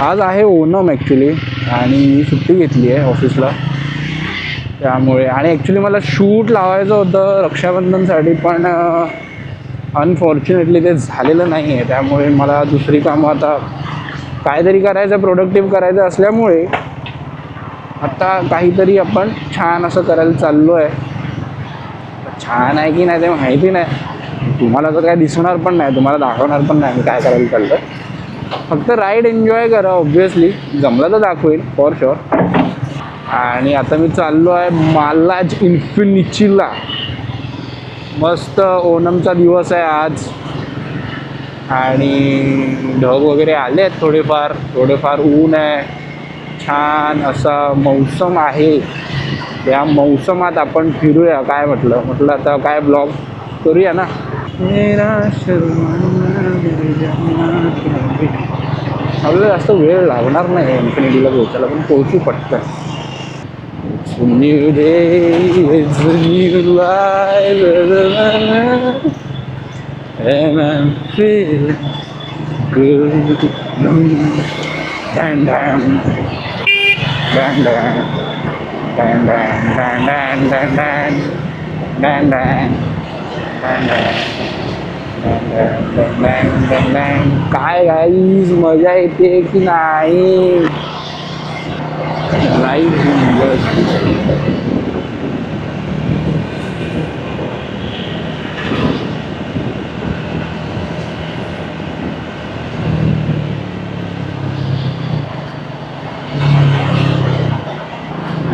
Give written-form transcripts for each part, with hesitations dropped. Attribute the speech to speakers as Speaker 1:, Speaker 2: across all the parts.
Speaker 1: आज आहे ओणम ॲक्च्युली आणि मी सुट्टी घेतली आहे ऑफिसला त्यामुळे. आणि ॲक्च्युली मला शूट लावायचं होतं रक्षाबंधनसाठी, पण अनफॉर्च्युनेटली ते झालेलं नाही आहे. त्यामुळे मला दुसरी कामं आता काहीतरी करायचं, प्रोडक्टिव्ह करायचं असल्यामुळे आता काहीतरी आपण छान असं करायला चाललो आहे. छान आहे की नाही ते माहिती नाही, तुम्हाला तर काय दिसणार पण नाही, तुम्हाला दाखवणार पण नाही मी काय करायला चाललं आहे. फक्त राईड एन्जॉय करा. ऑब्व्हियसली जमलं तर दाखवेल फॉर शुअर. आणि आता मी चाललो आहे मालाज इन्फिनिचीला. मस्त ओणमचा दिवस आहे आज आणि ढग वगैरे आले आहेत, थोडेफार ऊन आहे, छान असा मौसम आहे. या मौसमात आपण फिरूया. काय म्हटलं आता काय ब्लॉग करूया ना. आपल्याला जास्त वेळ लागणार नाही इन्फिनिटीला पोहोचायला, पण पोहोचू पटकन. New day, it's a new life, and I'm feeling good. Dan dan, dan dan, dan dan, dan dan, dan dan, dan dan, dan dan. काय गाईज मजा येते की नाही? लाईव्ह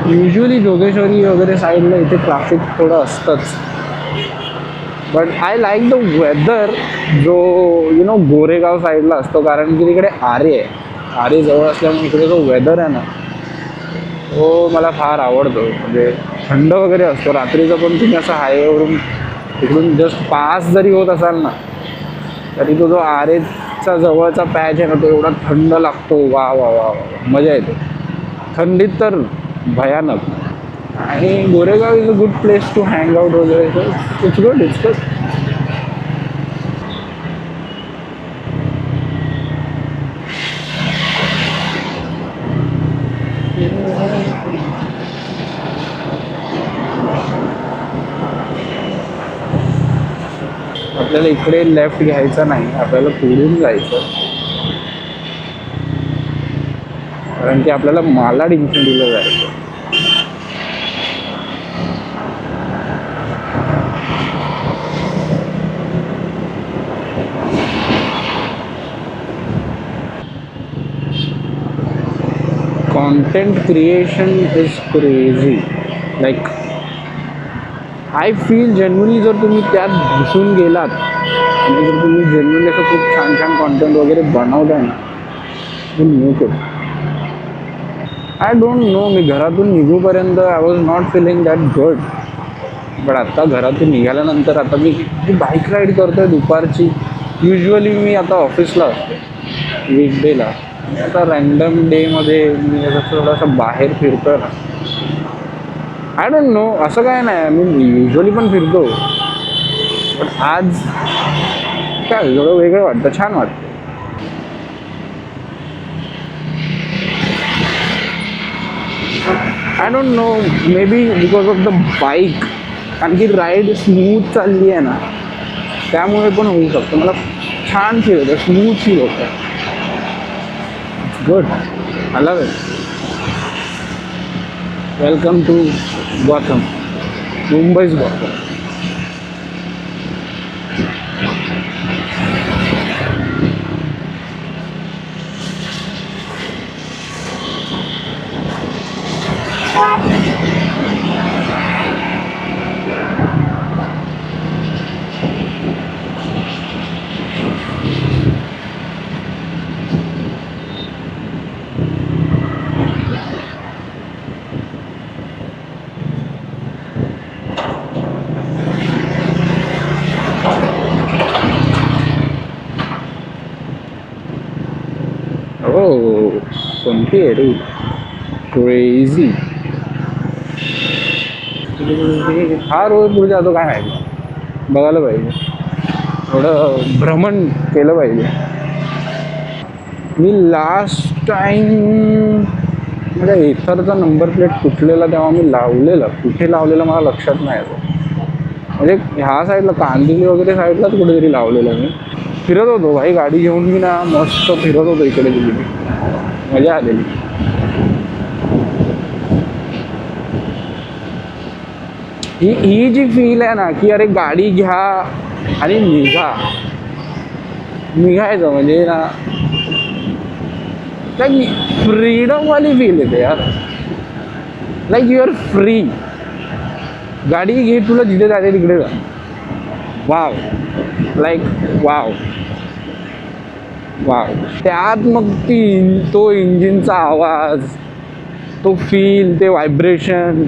Speaker 1: युजली जोगेश्वरी वगैरे साईडला इथे ट्रॅफिक थोडं असतंच, but I like the weather जो गोरेगाव साईडला असतो, कारण की तिकडे आरे जवळ असल्यामुळे इकडे जो वेदर आहे ना तो मला फार आवडतो. म्हणजे थंड वगैरे असतो रात्रीचं, पण तुम्ही असं हायवेवरून तिकडून जस्ट पास जरी होत असाल ना तरी तो जो आरेचा जवळचा पॅच आहे ना तो एवढा थंड लागतो. वा वा वा वा, मजा येते. थंडीत तर भयानक. आणि Goregaon is a good place to hang out वगैरे. It's good. आपल्याला इकडे लेफ्ट घ्यायचा नाही, आपल्याला पुढून जायचं, कारण की आपल्याला मालाड इन्फिनिटीला जायचं. Content creation is crazy. Like I feel genuinely जर तुम्ही त्यात घुसून गेलात आणि जर तुम्ही जेन्युअली असं खूप छान छान कॉन्टेंट वगैरे बनवताय ना, you make it. I don't know, मी घरातून निघूपर्यंत I was not feeling that good, but आता घरातून निघाल्यानंतर आता मी बाईक राईड करतो आहे दुपारची. युजली मी आता ऑफिसला असते वीकडेला, आता रँडम डेमध्ये मी असं थोडंसं बाहेर फिरतो ना. आय डोंट नो, असं काय नाही, मी युजली पण फिरतो, पण आज काय थोडं वेगळं वाटतं, छान वाटतं. I don't no, may be because of the bike, कारण की राईड स्मूथ चालली आहे ना त्यामुळे पण होऊ शकतं. मला छान फील होतं, स्मूथ फील होतं. Good, I love it. Welcome to Gotham, Mumbai's Gotham. हो, कोणती आहे रे? क्रेझी. हा रोज पुढे जातो काय माहिती, बघायला पाहिजे, थोडं भ्रमण केलं पाहिजे. मी लास्ट टाइम म्हणजे एथरचा नंबर प्लेट तुटलेला तेव्हा मी लावलेलं, कुठे लावलेलं मला लक्षात नाही आलं. म्हणजे ह्या साईडला कांदिवली वगैरे साईडलाच कुठेतरी लावलेलं मी. फिरत होतो भाई गाडी घेऊन मी ना, मस्त फिरत होतो इकडे तिकडे, मजा आलेली. ही जी फील आहे ना की अरे गाडी घ्या आणि निघायचं म्हणजे ना, लाईक फ्रीडम वाली फील येते यार. Like you are free. गाडी घे, तुला जिथे जाते तिकडे जा. Wow, like wow wow. त्यात मग तो इंजिनचा आवाज, तो फील, ते व्हायब्रेशन,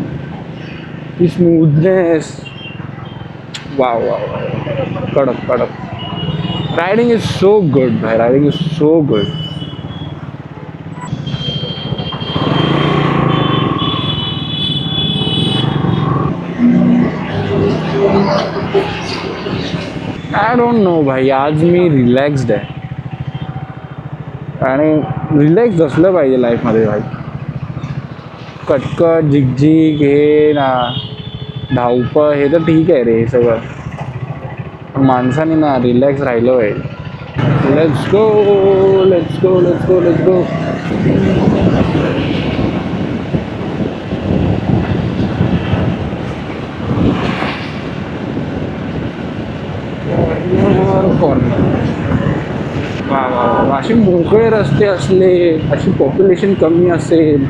Speaker 1: ती स्मूथनेस. वाव वाव, कडक कडक. रायडिंग इज सो गुड भाई, riding is so good. I don't no भाई, आज मी रिलॅक्स्ड आहे आणि रिलॅक्स असलं पाहिजे लाईफमध्ये भाई. कटकट झिकझिक हे ना, धावपळ हे तर ठीक आहे रे हे सगळं, पण माणसाने ना रिलॅक्स राहिलं पाहिजे. Let's go let's go let's go let's go. वा वा, असे मोकळे रस्ते असले, अशी पॉप्युलेशन कमी असेल,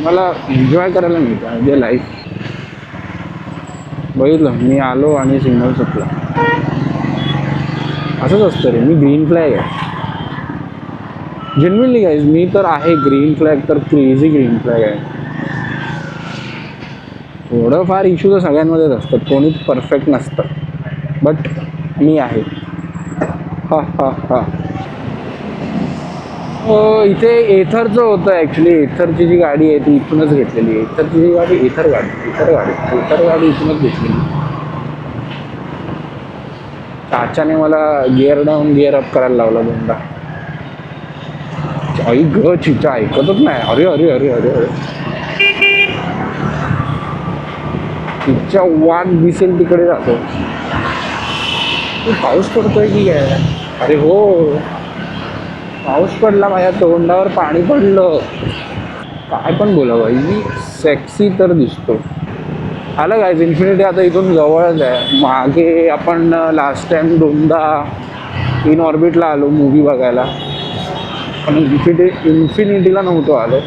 Speaker 1: मला एन्जॉय करायला मिळतं म्हणजे लाईफ. बघितलं मी आलो आणि सिग्नल सुटला. असंच असतं रे, मी ग्रीन फ्लॅग आहे जेन्युइनली गाईज. मी तर आहे ग्रीन फ्लॅग, तर क्रेझी ग्रीन फ्लॅग आहे. थोडंफार इश्यू तर सगळ्यांमध्येच असतात, कोणीच परफेक्ट नसतं, बट मी आहे. हा हा हा. इथे एथरचं होतं ॲक्च्युली. एथरची जी गाडी आहे ती इथूनच घेतलेली आहे. एथरची जी गाडी, एथर गाडी इथूनच घेतलेली. चाच्याने मला गिअर डाऊन गिअर अप करायला लावला दोनदा. आई ग चिचा ऐकतच नाही. अरे अरे अरे अरे अरे, चिचा वाट दिसेल तिकडे जातो. पाऊस पडतोय की काय? अरे हो, पाऊस पडला, माझ्या तोंडावर पाणी पडलं. काय पण बोला भाई, मी सेक्सी तर दिसतो. आलं काय, इन्फिनिटी आता इथून जवळच आहे. मागे आपण लास्ट टाइम दोनदा इन ऑर्बिटला आलो मूवी बघायला, पण इन्फिनिटीला नव्हतो आलो.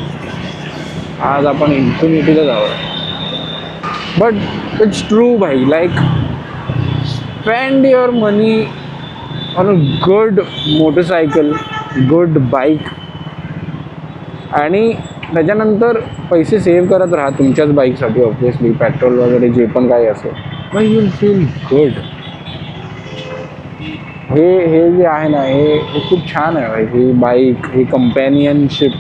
Speaker 1: आज आपण इन्फिनिटीला जाऊ. बट इट्स ट्रू भाई, like spend your money on a good motorcycle, good bike, आणि त्याच्यानंतर पैसे सेव्ह करत राहा तुमच्याच बाईकसाठी. ऑब्व्हियसली पेट्रोल वगैरे जे पण काही असेल, मग यू विल फील गुड. हे जे आहे ना, हे खूप छान आहे भाई. ही बाईक, ही कंपॅनियनशिप,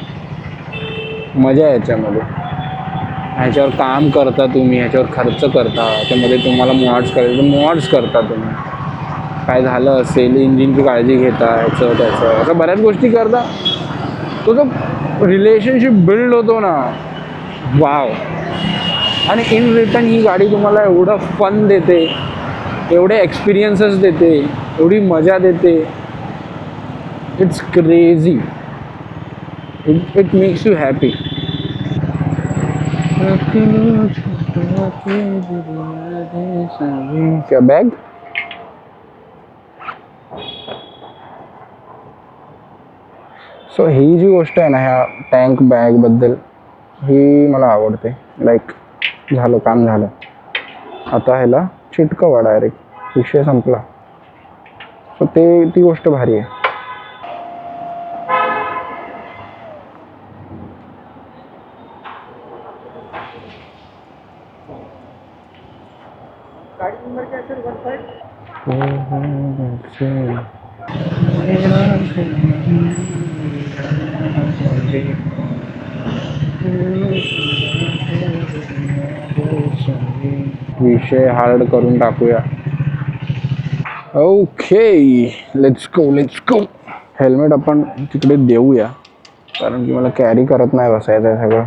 Speaker 1: मजा आहे याच्यामध्ये. ह्याच्यावर काम करता तुम्ही, ह्याच्यावर खर्च करता, ह्याच्यामध्ये तुम्हाला मॉड्स करायचे मॉड्स करता तुम्ही. काय झालं असेल, इंजिनची काळजी घेता, ह्याचं त्याचं, असं बऱ्याच गोष्टी करता. तो जो रिलेशनशिप बिल्ड होतो ना, वाव. आणि इन रिटर्न ही गाडी तुम्हाला एवढं फन देते, एवढे एक्सपिरियन्सेस देते, एवढी मजा देते. It's crazy. It makes you happy. क्या बॅग? सो ही जी गोष्ट आहे ना, ह्या टँक बॅगबद्दल, ही मला आवडते. लाईक झालं काम झालं, आता ह्याला चिटकवा डायरेक्ट, विषय संपला. सो ती गोष्ट भारी आहे. विषय हार्ड करून टाकूया. Okay, let's go let's go. Helmet आपण तिकडे देऊया, कारण की मला कॅरी करत नाही बसायचं आहे सगळं.